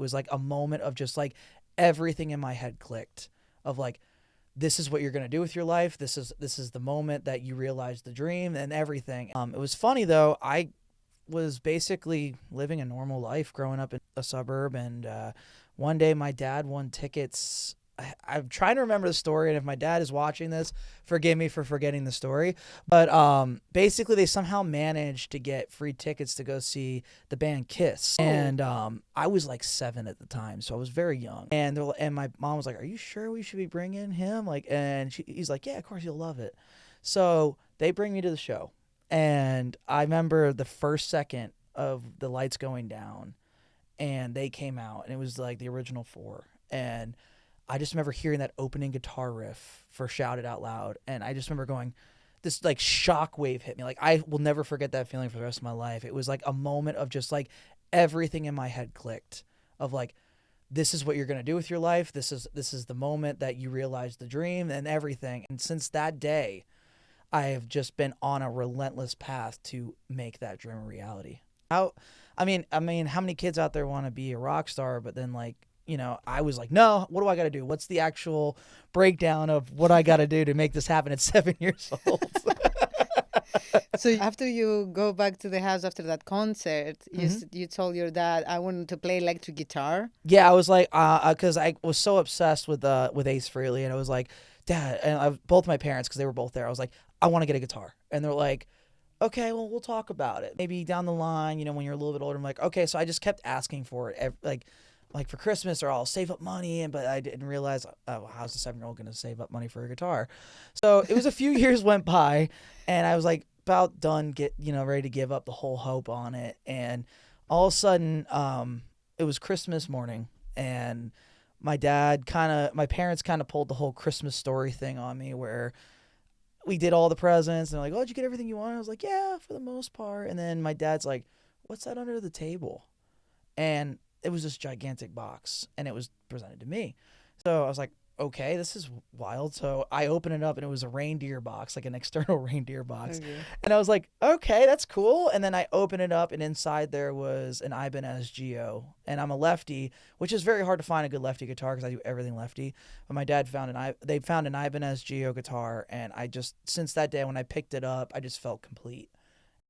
was like a moment of just like everything in my head clicked of like, this is what you're going to do with your life. This is the moment that you realize the dream and everything. It was funny though. I was basically living a normal life growing up in a suburb, and one day my dad won tickets. I'm trying to remember the story, and if my dad is watching this, forgive me for forgetting the story. But basically, they somehow managed to get free tickets to go see the band Kiss, and I was like 7 at the time, so I was very young. And my mom was like, "Are you sure we should be bringing him?" Like, and he's like, "Yeah, of course you'll love it." So they bring me to the show, and I remember the first second of the lights going down, and they came out, and it was like the original four, and I just remember hearing that opening guitar riff for Shout It Out Loud. And I just remember going, this like shock wave hit me. Like I will never forget that feeling for the rest of my life. It was like a moment of just like everything in my head clicked of like, this is what you're going to do with your life. This is the moment that you realize the dream and everything. And since that day, I have just been on a relentless path to make that dream a reality. I mean, how many kids out there want to be a rock star, but then like, I was like, no, what do I got to do? What's the actual breakdown of what I got to do to make this happen at 7 years old? So after you go back to the house after that concert, you told your dad, I wanted to play electric guitar. Yeah, I was like, because I was so obsessed with Ace Frehley, and I was like, Dad, and both my parents, because they were both there, I was like, I want to get a guitar. And they're like, okay, well, we'll talk about it. Maybe down the line, when you're a little bit older. I'm like, okay. So I just kept asking for it, like for Christmas, or I'll save up money. But I didn't realize, how's a 7-year-old going to save up money for a guitar? So it was a few years went by, and I was like about done, ready to give up the whole hope on it. And all of a sudden, it was Christmas morning, and my parents kind of pulled the whole Christmas Story thing on me, where we did all the presents, and they're like, oh, did you get everything you wanted? I was like, yeah, for the most part. And then my dad's like, what's that under the table? And it was this gigantic box, and it was presented to me. So I was like, okay, this is wild. So I opened it up, and it was a reindeer box, like an external reindeer box. Okay. And I was like, okay, that's cool. And then I opened it up, and inside there was an Ibanez Geo. And I'm a lefty, which is very hard to find a good lefty guitar because I do everything lefty. But my dad found an Ibanez Geo guitar, and since that day when I picked it up, I just felt complete.